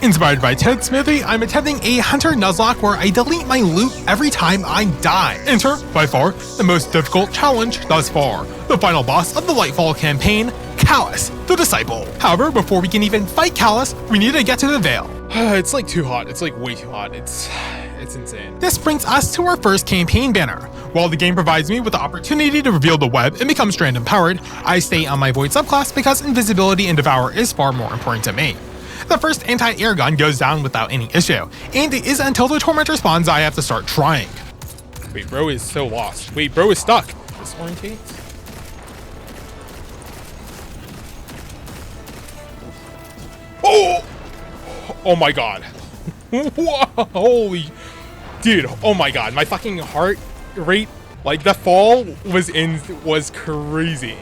Inspired by Ted Smithy, I'm attempting a Hunterlocke where I delete my loot every time I die. Enter, by far, the most difficult challenge thus far, the final boss of the Lightfall campaign, Calus, the Disciple. However, before we can even fight Calus, we need to get to the Veil. It's like too hot. It's like way too hot. It's insane. This brings us to our first campaign banner. While the game provides me with the opportunity to reveal the web and become strand empowered, I stay on my Void subclass because invisibility and Devour is far more important to me. The first anti-air gun goes down without any issue, and it is until the Tormentor spawns I have to start trying. Wait, bro is so lost. Wait, bro is stuck. Disorientate? Oh! Oh my god. Whoa, holy... Dude, oh my god. My fucking heart rate, like the fall was crazy.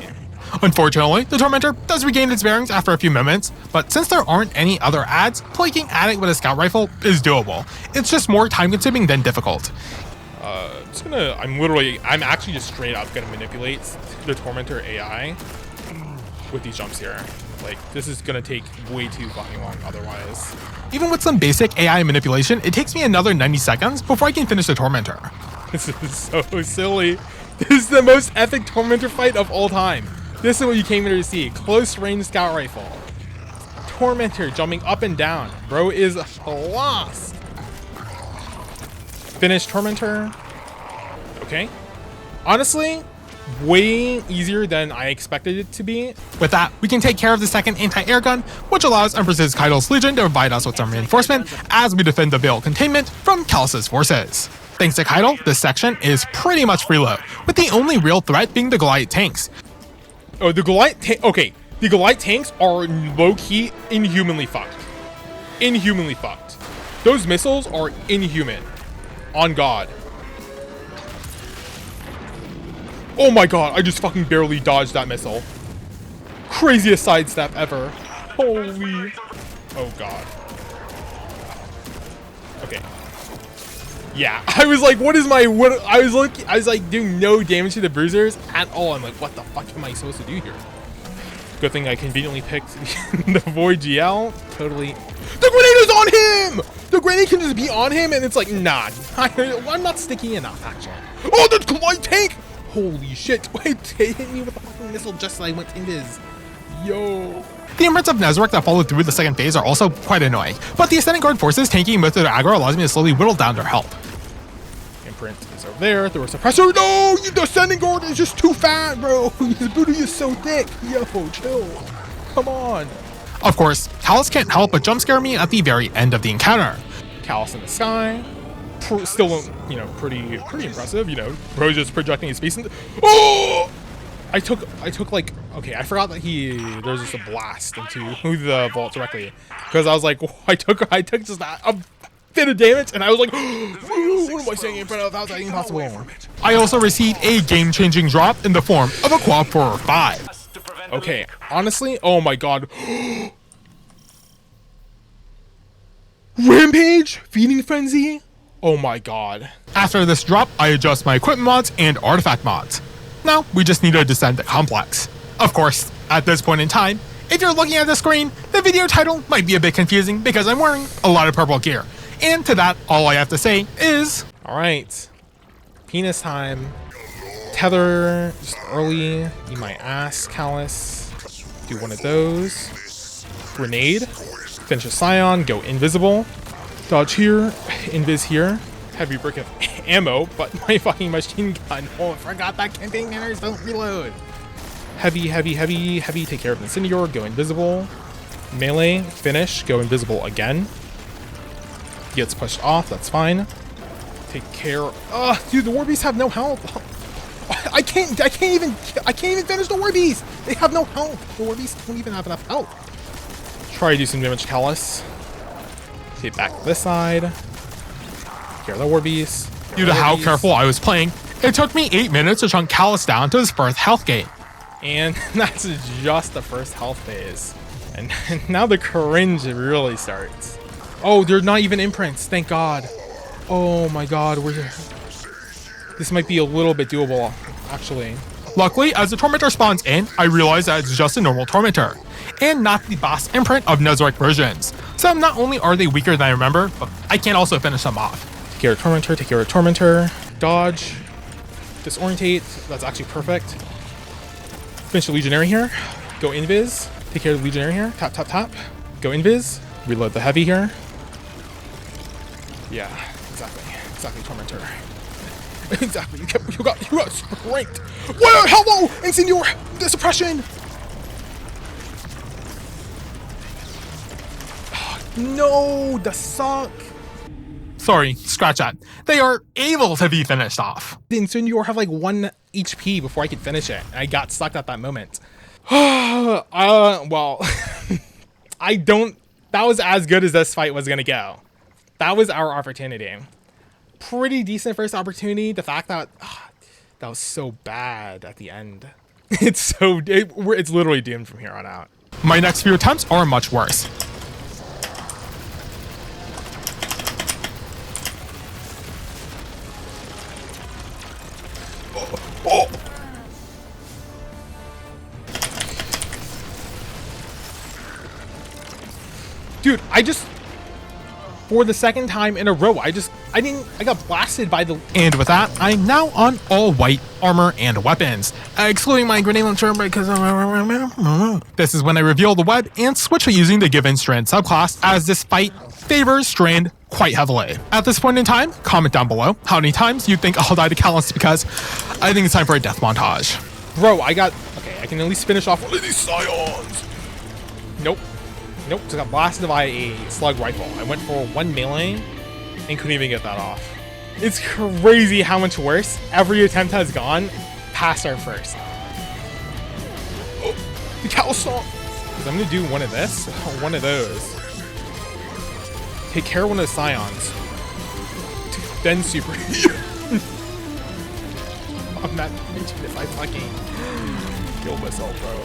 Unfortunately, the Tormentor does regain its bearings after a few moments, but since there aren't any other adds, plaguing at it with a scout rifle is doable. It's just more time consuming than difficult. I'm actually just straight up gonna manipulate the Tormentor AI with these jumps here. Like, this is gonna take way too fucking long otherwise. Even with some basic AI manipulation, it takes me another 90 seconds before I can finish the Tormentor. This is so silly. This is the most epic Tormentor fight of all time. This is what you came here to see. Close range scout rifle. Tormentor jumping up and down. Bro is lost. Finish Tormentor. Okay. Honestly, way easier than I expected it to be. With that, we can take care of the second anti-air gun, which allows Empress's Caiatl's Legion to provide us with some reinforcement as we defend the Veil containment from Calus's forces. Thanks to Caiatl, this section is pretty much free low, with the only real threat being the Goliath tanks. Oh, the Goliath the Goliath tanks are low-key inhumanly fucked. Inhumanly fucked. Those missiles are inhuman. On God. Oh my god, I just fucking barely dodged that missile. Craziest sidestep ever. Holy. Oh god. Okay. Yeah, I was like, I was like doing no damage to the bruisers at all. I'm like, what the fuck am I supposed to do here? Good thing I conveniently picked the Void GL. Totally. The grenade is on him! The grenade can just be on him and it's like, nah, I'm not sticky enough, actually. Oh, the Goliath tank! Holy shit, wait, it hit me with a fucking missile just as I went in his. Yo. The imprints of Nezarec that followed through the second phase are also quite annoying, but the Ascendant Guard forces tanking most of their aggro allows me to slowly whittle down their health. Imprint is over there, there was suppressor. No, the Ascendant Guard is just too fat, bro. His booty is so thick. Yo, chill. Come on. Of course, Calus can't help but jump scare me at the very end of the encounter. Calus in the sky. Still, you know, pretty impressive, you know. Bro just projecting his face. Oh! I took like, okay, I forgot that there's just a blast into the vault directly, because I was like, I took just a bit of damage, and I was like, what am I saying in front of? How's that even possible? I also received a game-changing drop in the form of a Quad 4 or 5. Okay, honestly, oh my god. Rampage? Feeding Frenzy? Oh my god. After this drop, I adjust my equipment mods and artifact mods. Now, we just need to descend the complex. Of course, at this point in time, if you're looking at the screen, the video title might be a bit confusing because I'm wearing a lot of purple gear. And to that, all I have to say is... Alright. Penis time. Tether, just early. Eat my ass, Calus. Do one of those. Grenade. Finish a Scion, go invisible. Dodge here, invis here. Heavy brick of ammo, but my fucking machine gun. Oh, I forgot that campaign banners don't reload. Heavy, take care of Incendior, go invisible. Melee, finish, go invisible again. Gets pushed off, that's fine. Take care. Dude, the War Beasts have no health. I can't even finish the War Beasts. They have no health. The War Beasts don't even have enough health. Try to do some damage, Calus. Take back to this side. Care of the War Beast. Due to how careful I was playing, it took me 8 minutes to chunk Calus down to his first health gain. And that's just the first health phase. And now the cringe really starts. Oh, they're not even imprints, thank god. Oh my god, this might be a little bit doable, actually. Luckily, as the Tormentor spawns in, I realize that it's just a normal Tormentor, and not the boss imprint of Nezarec versions. So not only are they weaker than I remember, but I can also finish them off. Take care of Tormentor, take care of Tormentor. Dodge. Disorientate. That's actually perfect. Finish the Legionary here. Go invis. Take care of the Legionary here. Tap, tap, tap. Go invis. Reload the heavy here. Yeah, exactly. Exactly, Tormentor. Exactly. You got strength. What? Hello, Insignor. The suppression. No, the suck. Sorry, scratch that. They are able to be finished off. The Insignor have like 1 HP before I could finish it. And I got stuck at that moment. Well, I don't. That was as good as this fight was gonna go. That was our opportunity. Pretty decent first opportunity. The fact that that was so bad at the end. It's literally doomed from here on out. My next few attempts are much worse. Oh. Dude, for the second time in a row, I got blasted by the... And with that, I'm now on all white armor and weapons, excluding my grenade launcher because this is when I reveal the web and switch to using the given strand subclass, as this fight favors strand quite heavily. At this point in time, comment down below how many times you think I'll die to Calus, because I think it's time for a death montage. Bro, okay, I can at least finish off one of these scions. Nope, just got blasted by a slug rifle. I went for 1 melee and couldn't even get that off. It's crazy how much worse every attempt has gone past our first. Oh, the Calus. I'm gonna do one of this, one of those. Take care of one of the scions. Then super. I'm not mentioning if I fucking kill myself, bro.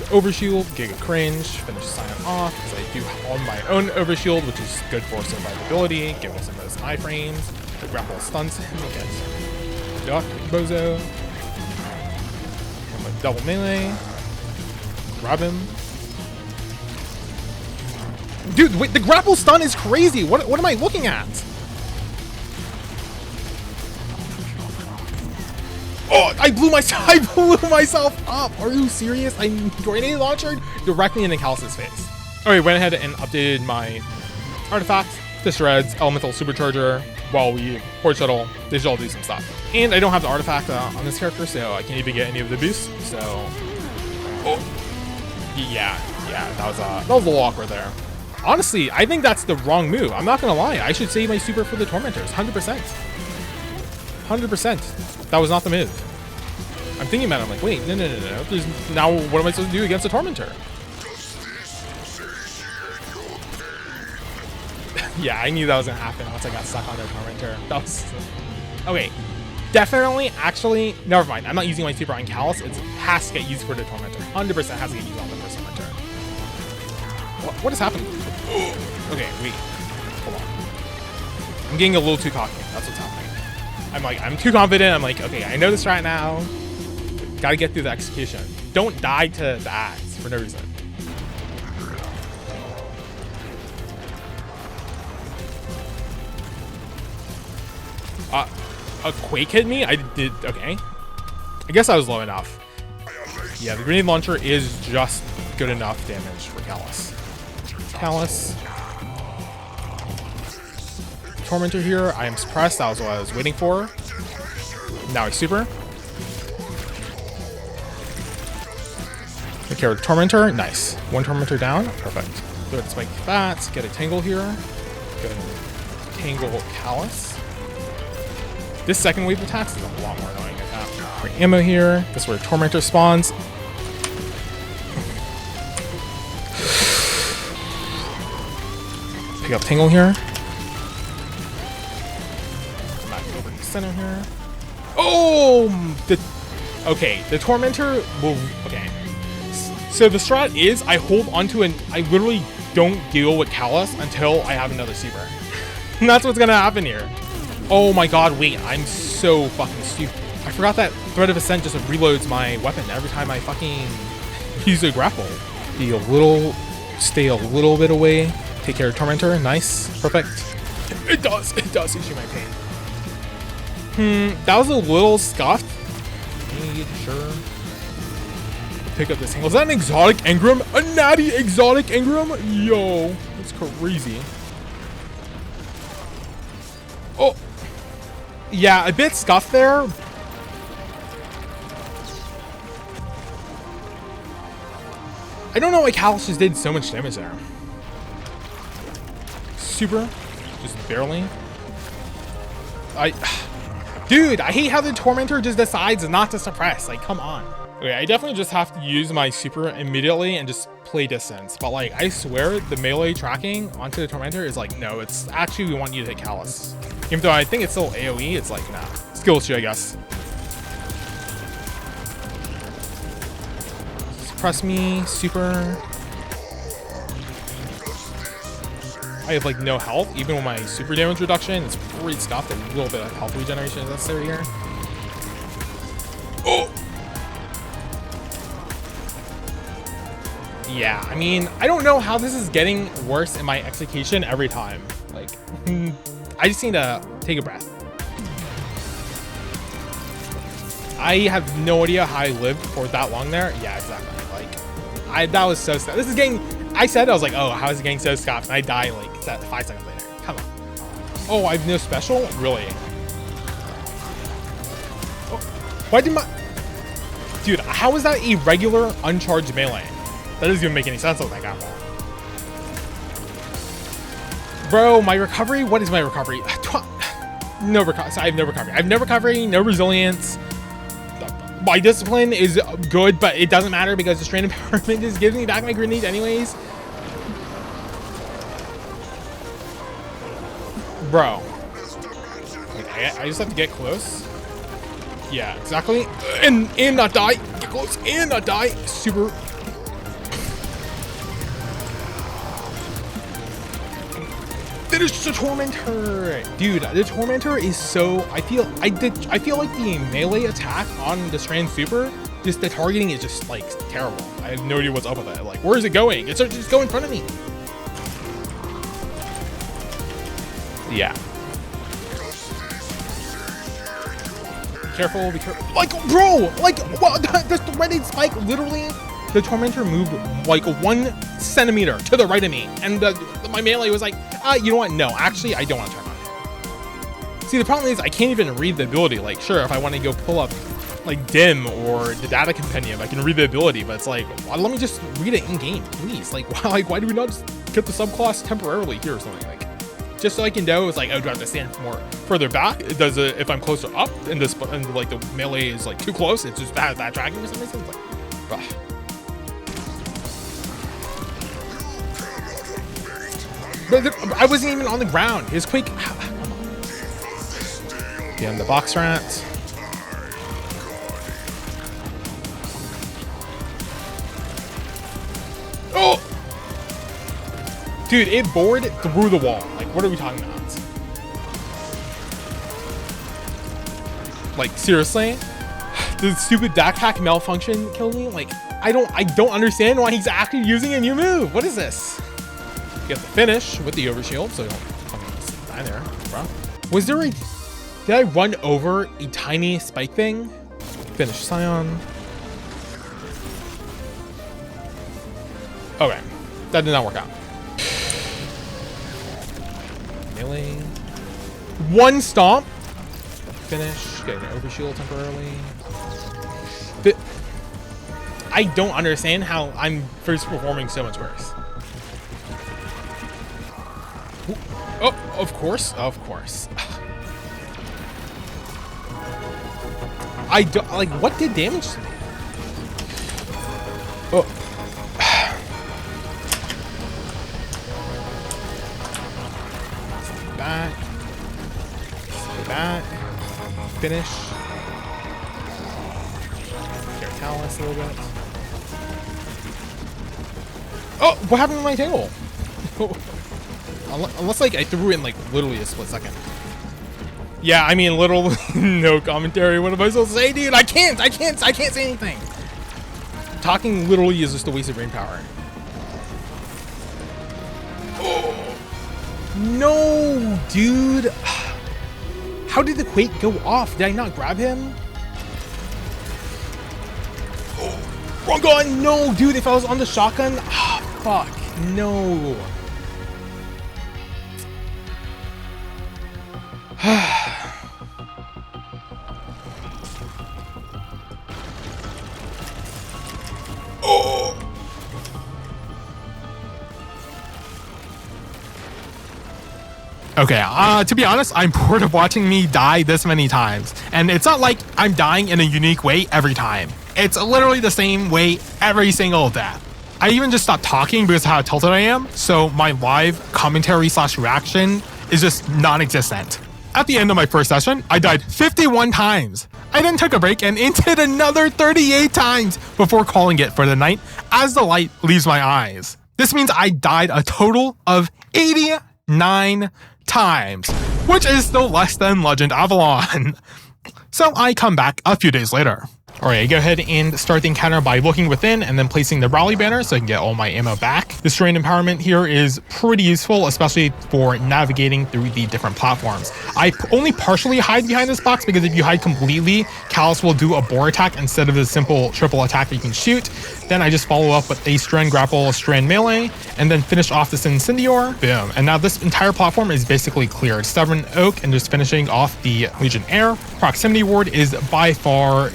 Overshield, Giga Cringe, finish Scion off, because I do on my own Overshield, which is good for survivability, giving some of those iframes. The grapple stuns him against Duck, Bozo. I'm a double melee. Grab him. Dude, wait, the grapple stun is crazy! What am I looking at? Oh, I blew myself up. Are you serious? I grenade launched directly into Calus's face. Okay, went ahead and updated my artifact. This shreds, elemental supercharger, while we port shuttle. They should all do some stuff. And I don't have the artifact on this character, so I can't even get any of the boosts. So, oh, yeah, that was a little awkward there. Honestly, I think that's the wrong move. I'm not gonna lie. I should save my super for the Tormentors, 100%. 100%. That was not the move. I'm thinking about it, I'm like, wait, no. Now what am I supposed to do against a Tormentor? Yeah, I knew that was gonna happen once I got stuck on their Tormentor. That was... Okay. Definitely, actually, never mind. I'm not using my super on Calus. It has to get used for the Tormentor. 100% has to get used on the first Tormentor. What is happening? Okay, wait. Hold on. I'm getting a little too cocky. That's what's happening. I'm too confident. I'm like, okay, I know this right now. Gotta get through the execution. Don't die to the axe for no reason. A Quake hit me? I did, okay. I guess I was low enough. Yeah, the grenade launcher is just good enough damage for Calus. Calus. Tormentor here. I am suppressed. That was what I was waiting for. Now he's super. Take care of Tormentor. Nice. One Tormentor down. Perfect. Throw the spike bats. Get a tangle here. Go tangle Calus. This second wave of attacks is a lot more annoying at that. Free ammo here. This is where Tormentor spawns. Pick up Tangle here. Back over to the center here. Oh! Okay, the Tormentor will... Okay. So the strat is I hold onto I literally don't deal with Calus until I have another super. And that's what's gonna happen here. Oh my god, wait, I'm so fucking stupid. I forgot that Thread of Ascent just reloads my weapon every time I fucking use a grapple. Be a little stay a little bit away. Take care of Tormentor. Nice. Perfect. It does issue my pain. That was a little scuffed. Sure. Pick up this angle. Is that an exotic engram? A natty exotic engram? Yo, that's crazy. Oh. Yeah, a bit scuffed there. I don't know why Calus just did so much damage there. Super. Just barely. Dude, I hate how the Tormentor just decides not to suppress. Like, come on. Okay, I definitely just have to use my super immediately and just play distance. But, like, I swear the melee tracking onto the Tormentor is like, no, it's actually we want you to hit Calus. Even though I think it's still AoE, it's like, nah. Skill issue, I guess. Suppress me, super. I have like no health, even with my super damage reduction. It's pretty scuffed. A little bit of health regeneration is necessary here. Oh! Yeah, I mean, I don't know how this is getting worse in my execution every time. Like, I just need to take a breath. I have no idea how I lived for that long there. Yeah, exactly. Like, that was so sad. This is getting, I said, I was like, oh, how is it getting so scuffed? And I die like 5 seconds later. Come on. Oh, I have no special? Really? Oh, why did my... Dude, how is that a regular uncharged melee? That doesn't even make any sense on that guy. Bro, my recovery? What is my recovery? No recovery. I have no recovery. I have no recovery, no resilience. My discipline is good, but it doesn't matter because the strain empowerment just gives me back my grenade anyways. Bro. Okay, I just have to get close. Yeah, exactly. And not die. Get close and not die. Super. Finish the Tormentor, dude. The Tormentor is so. I feel like the melee attack on the Strand Super, just the targeting is just like terrible. I have no idea what's up with it. Like, where is it going? It's just go in front of me. Yeah. Careful, be careful. Like, bro, like, what? The threaded spike literally. The Tormentor moved like 1 centimeter to the right of me, and my melee was like, you know what? No, actually, I don't want to turn on it. See, the problem is I can't even read the ability. Like, sure, if I want to go pull up like Dim or the data compendium, I can read the ability, but it's like, well, let me just read it in game, please. Like, why do we not just get the subclass temporarily here or something? Like, just so I can know, it's like, oh, do I have to stand more further back? Does it if I'm closer up and this and like the melee is like too close? It's just bad tracking or something. It's like, ugh. But I wasn't even on the ground. His quick. Come on. Get on the box rat. Oh! Dude, it bored through the wall. Like, what are we talking about? Like, seriously? The stupid backpack malfunction killed me? Like, I don't understand why he's actually using a new move. What is this? Get the finish with the overshield, so don't die there, bro. Was there a... Did I run over a tiny spike thing? Finish Scion. Okay, that did not work out. Melee. 1 stomp. Finish. Get an overshield temporarily. I don't understand how I'm first performing so much worse. Oh, of course. I don't like what did damage to me? Oh. Stay back. Finish. Calus a little bit. Oh, what happened to my table? Unless like I threw in like literally a split second. Yeah, I mean literally no commentary. What am I supposed to say, dude? I can't say anything. Talking literally is just a waste of brain power. No, dude. How did the Quake go off? Did I not grab him? Oh, wrong gun. No, dude, if I was on the shotgun. Fuck. No. Okay, to be honest, I'm bored of watching me die this many times. And it's not like I'm dying in a unique way every time. It's literally the same way every single death. I even just stopped talking because of how tilted I am, so my live commentary / reaction is just non-existent. At the end of my first session, I died 51 times. I then took a break and inted another 38 times before calling it for the night as the light leaves my eyes. This means I died a total of 89 times, which is still less than Legend Avalon. So I come back a few days later. Alright, go ahead and start the encounter by looking within and then placing the rally banner so I can get all my ammo back. The strain empowerment here is pretty useful, especially for navigating through the different platforms. I only partially hide behind this box because if you hide completely, Calus will do a bore attack instead of the simple triple attack that you can shoot. Then I just follow up with a strand grapple, strand melee, and then finish off this Incendior. Boom. And now this entire platform is basically cleared. Stubborn Oak and just finishing off the Legionnaire. Proximity Ward is by far,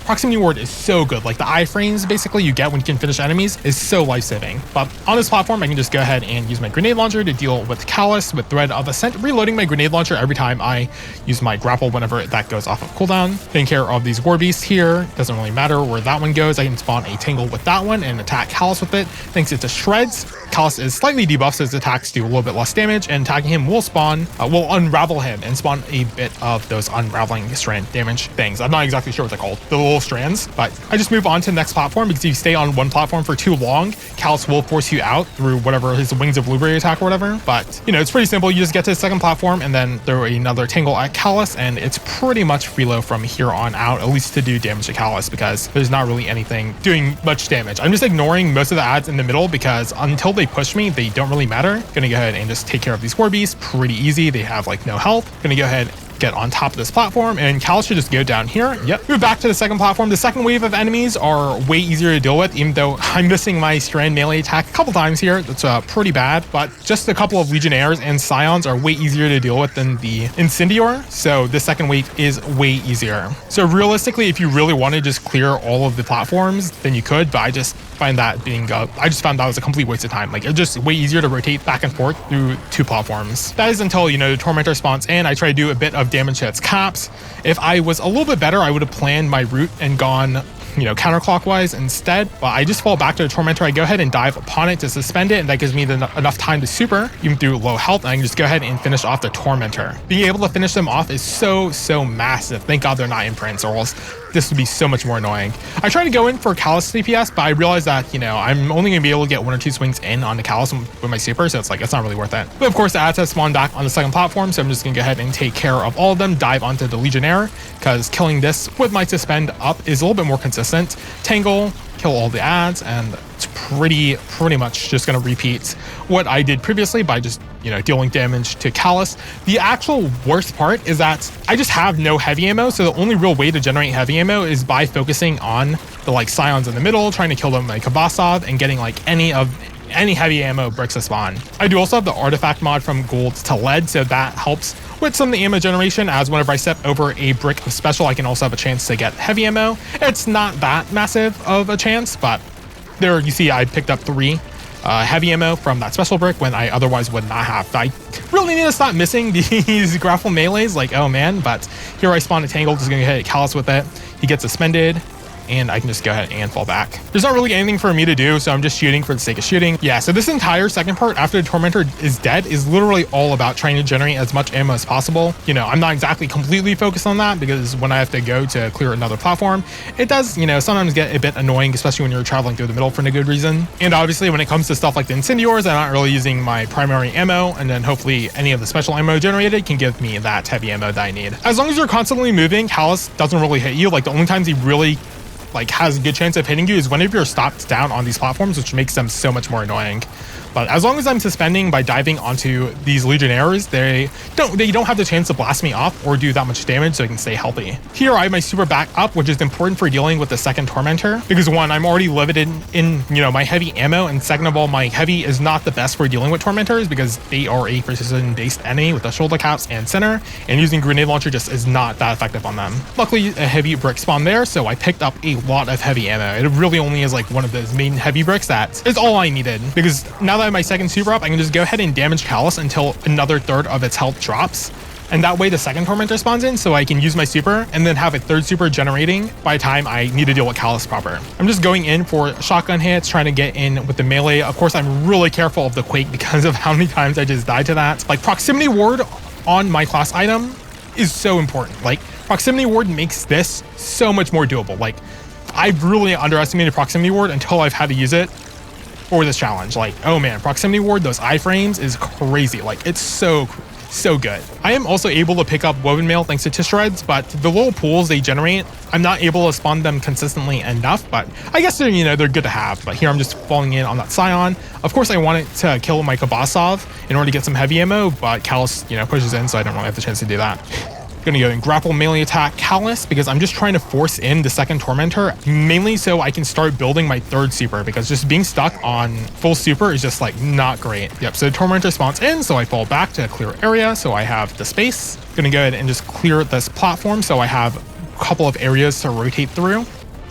Proximity Ward is so good. Like the iframes basically you get when you can finish enemies is so life-saving. But on this platform, I can just go ahead and use my grenade launcher to deal with Calus with Thread of Ascent, reloading my grenade launcher every time I use my grapple whenever that goes off of cooldown. Taking care of these war beasts here. Doesn't really matter where that one goes. I can spawn a Tangle with that one and attack Calus with it. Thanks it to shreds. Calus is slightly debuffed, so his attacks do a little bit less damage, and attacking him will unravel him and spawn a bit of those unraveling strand damage things. I'm not exactly sure what they're called, the little strands, but I just move on to the next platform because if you stay on one platform for too long, Calus will force you out through whatever his Wings of Blueberry attack or whatever. But, you know, it's pretty simple. You just get to the second platform and then throw another Tangle at Calus, and it's pretty much reload from here on out, at least to do damage to Calus, because there's not really anything doing much damage. I'm just ignoring most of the ads in the middle because until they push me, they don't really matter. Gonna go ahead and just take care of these war beasts. Pretty easy. They have like no health. Gonna go ahead, get on top of this platform, and Calus should just go down here. Yep. Move back to the second platform. The second wave of enemies are way easier to deal with, even though I'm missing my strand melee attack a couple times here. That's pretty bad, but just a couple of Legionnaires and Scions are way easier to deal with than the Incendior, so the second wave is way easier. So realistically, if you really want to just clear all of the platforms, then you could, but I just find that I just found that was a complete waste of time. Like, it's just way easier to rotate back and forth through two platforms. That is until, you know, the Tormentor spawns in. I try to do a bit of damage to its caps. If I was a little bit better, I would have planned my route and gone, you know, counterclockwise instead, but I just fall back to the Tormentor. I go ahead and dive upon it to suspend it, and that gives me enough time to super, even through low health, and I can just go ahead and finish off the Tormentor. Being able to finish them off is so massive. Thank God they're not imprints, or else this would be so much more annoying. I try to go in for Calus DPS, but I realize that, you know, I'm only going to be able to get 1 or 2 swings in on the Calus with my super, so it's like, it's not really worth it. But of course, the ads have spawned back on the second platform, so I'm just going to go ahead and take care of all of them, dive onto the Legionnaire, because killing this with my suspend up is a little bit more consistent. Tangle, kill all the ads, and it's pretty much just going to repeat what I did previously by just, you know, dealing damage to Calus. The actual worst part is that I just have no heavy ammo, so the only real way to generate heavy ammo is by focusing on the like Scions in the middle, trying to kill them like Kabasov, and getting like any heavy ammo bricks to spawn. I do also have the artifact mod from gold to lead, so that helps with some of the ammo generation, as whenever I step over a brick of special, I can also have a chance to get heavy ammo. It's not that massive of a chance, but there you see I picked up 3 heavy ammo from that special brick when I otherwise would not have. I really need to stop missing these grapple melees, like, oh man, but here I spawn a Tangle, just gonna hit Calus with it. He gets suspended, and I can just go ahead and fall back. There's not really anything for me to do, so I'm just shooting for the sake of shooting. Yeah, so this entire second part after the Tormentor is dead is literally all about trying to generate as much ammo as possible. You know, I'm not exactly completely focused on that, because when I have to go to clear another platform, it does, you know, sometimes get a bit annoying, especially when you're traveling through the middle for no good reason. And obviously when it comes to stuff like the Incendiors, I'm not really using my primary ammo, and then hopefully any of the special ammo generated can give me that heavy ammo that I need. As long as you're constantly moving, Calus doesn't really hit you. Like, the only times he really like has a good chance of hitting you is whenever you're stopped down on these platforms, which makes them so much more annoying. But as long as I'm suspending by diving onto these Legionnaires, they don't have the chance to blast me off or do that much damage, so I can stay healthy. Here I have my super back up, which is important for dealing with the second Tormentor, because one, I'm already limited in my heavy ammo, and second of all, my heavy is not the best for dealing with Tormentors because they are a precision-based enemy with the shoulder caps and center, and using grenade launcher just is not that effective on them. Luckily, a heavy brick spawned there, so I picked up a lot of heavy ammo. It really only is like one of those main heavy bricks that is all I needed, because now that I have my second super up, I can just go ahead and damage Calus until another third of its health drops. And that way the second Tormentor spawns in, so I can use my super and then have a third super generating by the time I need to deal with Calus proper. I'm just going in for shotgun hits, trying to get in with the melee. Of course, I'm really careful of the Quake because of how many times I just died to that. Like, proximity ward on my class item is so important. Like, proximity ward makes this so much more doable. Like, I've really underestimated proximity ward until I've had to use it for this challenge. Like, oh man, proximity ward, those iframes is crazy. Like, it's so good. I am also able to pick up woven mail thanks to Tish Shreds, but the little pools they generate, I'm not able to spawn them consistently enough, but I guess they're good to have. But here I'm just falling in on that Scion. Of course, I wanted to kill my Kabasov in order to get some heavy ammo, but Calus, pushes in, so I don't really have the chance to do that. Gonna go and grapple melee attack Calus because I'm just trying to force in the second Tormentor, mainly so I can start building my third super, because just being stuck on full super is just like not great. Yep, so the Tormentor spawns in, so I fall back to a clear area, so I have the space. Gonna go ahead and just clear this platform, so I have a couple of areas to rotate through.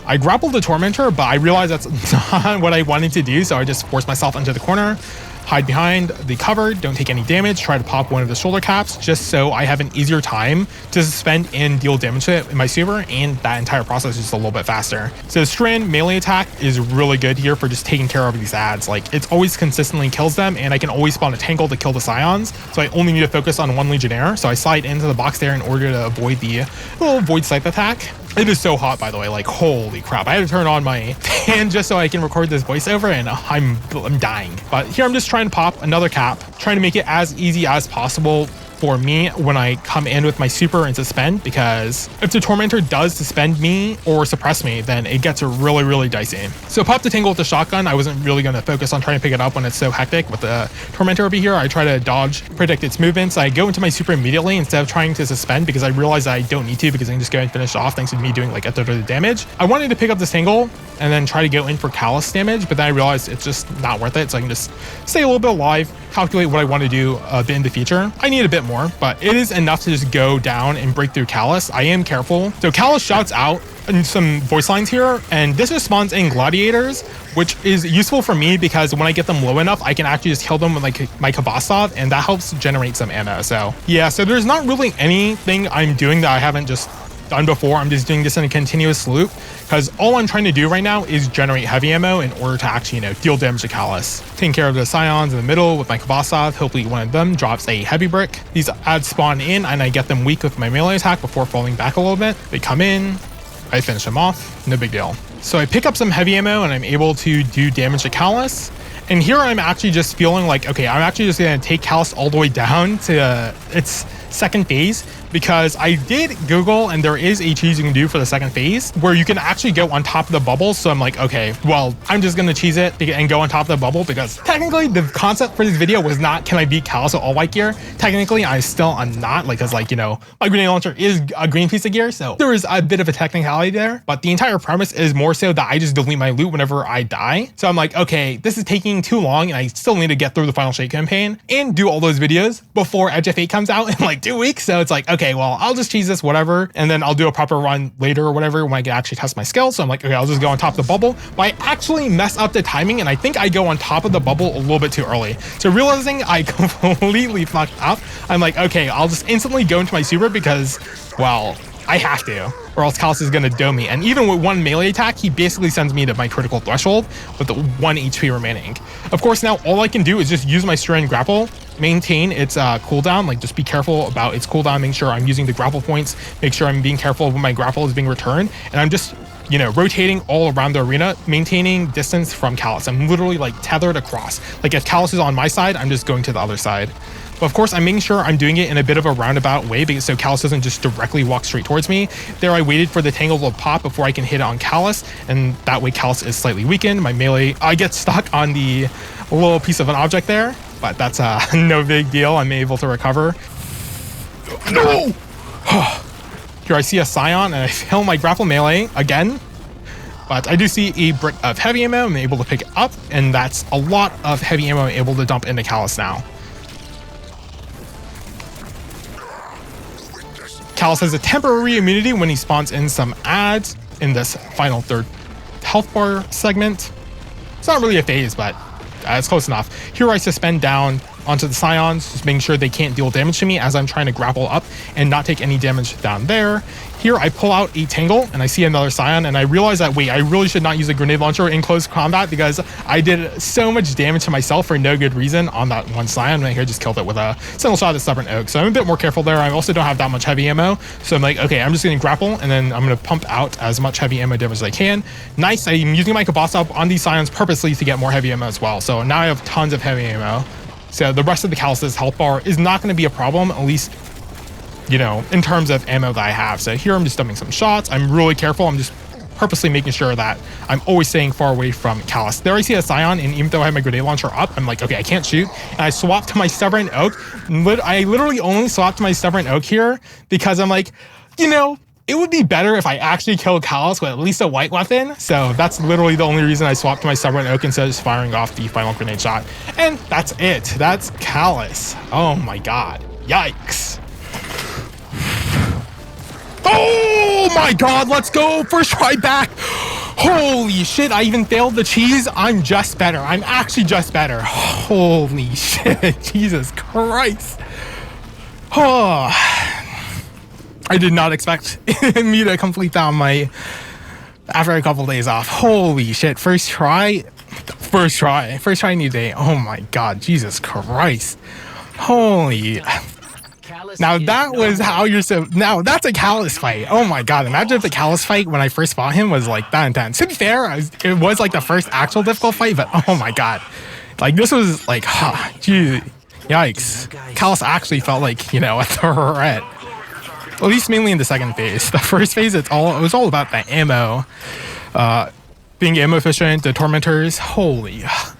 I grappled the Tormentor, but I realized that's not what I wanted to do, so I just forced myself into the corner. Hide behind the cover, don't take any damage, try to pop one of the shoulder caps just so I have an easier time to suspend and deal damage to it in my super, and that entire process is just a little bit faster. So the Strand melee attack is really good here for just taking care of these ads. Like, it's always consistently kills them, and I can always spawn a Tangle to kill the Scions, so I only need to focus on one Legionnaire. So I slide into the box there in order to avoid the little Void Scythe attack. It is so hot, by the way, like, holy crap. I had to turn on my fan just so I can record this voiceover, and I'm dying. But here I'm just trying to pop another cap, trying to make it as easy as possible for me when I come in with my super and suspend, because if the Tormentor does suspend me or suppress me, then it gets really dicey. So pop the Tangle with the shotgun. I wasn't really going to focus on trying to pick it up when it's so hectic with the Tormentor over here. I try to dodge, predict its movements. I go into my super immediately instead of trying to suspend, because I realize that I don't need to, because I can just go and finish off thanks to me doing like a third of the damage. I wanted to pick up this Tangle and then try to go in for Calus damage, but then I realized it's just not worth it, so I can just stay a little bit alive, calculate what I want to do a bit in the future. I need a bit more, but it is enough to just go down and break through Calus. I am careful. So Calus shouts out in some voice lines here, and this just spawns in gladiators, which is useful for me because when I get them low enough, I can actually just kill them with like my Kabasov, and that helps generate some ammo. So yeah, so there's not really anything I'm doing that I haven't just done before. I'm just doing this in a continuous loop because all I'm trying to do right now is generate heavy ammo in order to actually, deal damage to Calus. Taking care of the Scions in the middle with my Kabasov. Hopefully one of them drops a heavy brick. These ads spawn in and I get them weak with my melee attack before falling back a little bit. They come in, I finish them off, no big deal. So I pick up some heavy ammo and I'm able to do damage to Calus. And here I'm actually just feeling like, okay, I'm actually just gonna take Calus all the way down to its second phase, because I did Google and there is a cheese you can do for the second phase where you can actually go on top of the bubble. So I'm like, okay, well, I'm just gonna cheese it and go on top of the bubble, because technically the concept for this video was not, can I beat Calus with all white gear? Technically, I still am not, like, cause like, my grenade launcher is a green piece of gear, so there is a bit of a technicality there, but the entire premise is more so that I just delete my loot whenever I die. So I'm like, okay, this is taking too long and I still need to get through the Final Shake campaign and do all those videos before Edge of Fate comes out in like 2 weeks. So it's like, okay, well, I'll just cheese this, whatever, and then I'll do a proper run later or whatever when I can actually test my skill. So I'm like, okay, I'll just go on top of the bubble. But I actually mess up the timing, and I think I go on top of the bubble a little bit too early. So realizing I completely fucked up, I'm like, okay, I'll just instantly go into my super because, well, I have to, or else Calus is gonna dome me. And even with one melee attack, he basically sends me to my critical threshold with the 1 HP remaining. Of course, now all I can do is just use my Strand grapple, maintain its cooldown, like just be careful about its cooldown, make sure I'm using the grapple points, make sure I'm being careful when my grapple is being returned, and I'm just, rotating all around the arena, maintaining distance from Calus. I'm literally like tethered across. Like if Calus is on my side, I'm just going to the other side. But of course, I'm making sure I'm doing it in a bit of a roundabout way, because so Calus doesn't just directly walk straight towards me. There, I waited for the Tangle to pop before I can hit it on Calus, and that way Calus is slightly weakened. My melee, I get stuck on the a little piece of an object there, but that's no big deal. I'm able to recover. No! Here I see a Scion, and I fail my grapple melee again. But I do see a brick of heavy ammo. I'm able to pick it up, and that's a lot of heavy ammo I'm able to dump into Calus now. Calus has a temporary immunity when he spawns in some ads in this final third health bar segment. It's not really a phase, but it's close enough. Here I suspend down onto the Scions, just making sure they can't deal damage to me as I'm trying to grapple up and not take any damage down there. Here I pull out a Tangle and I see another Scion, and I realize that, wait, I really should not use a grenade launcher in close combat because I did so much damage to myself for no good reason on that one Scion. Right here, just killed it with a single shot at Stubborn Oak. So I'm a bit more careful there. I also don't have that much heavy ammo. So I'm like, okay, I'm just going to grapple, and then I'm going to pump out as much heavy ammo damage as I can. Nice. I'm using my Kabasa on these Scions purposely to get more heavy ammo as well. So now I have tons of heavy ammo. So the rest of the Calus's health bar is not going to be a problem, at least, you know, in terms of ammo that I have. So here I'm just dumping some shots. I'm really careful. I'm just purposely making sure that I'm always staying far away from Calus. There I see a Scion, and even though I have my grenade launcher up, I'm like, okay, I can't shoot. And I swap to my Stubborn Oak. I literally only swapped to my Stubborn Oak here because I'm like, you know, it would be better if I actually killed Calus with at least a white weapon. So that's literally the only reason I swapped to my Stubborn Oak instead of just firing off the final grenade shot. And that's it. That's Calus. Oh my god. Yikes. Oh my god, let's go. First try back. Holy shit, I even failed the cheese. I'm just better. I'm actually just better. Holy shit. Jesus Christ. Oh. I did not expect me to complete that on my after a couple days off. Holy shit. First try any day. Oh my god. Jesus Christ. Holy. Now that was how you're now that's a Calus fight. Oh my god. Imagine if the Calus fight when I first fought him was like that intense. To be fair, it was like the first actual difficult fight, but oh my god. Like this was like, geez, yikes. Calus actually felt like, you know, a threat. At least mainly in the second phase. The first phase, it was all about the ammo. Being ammo efficient, the Tormentors. Holy.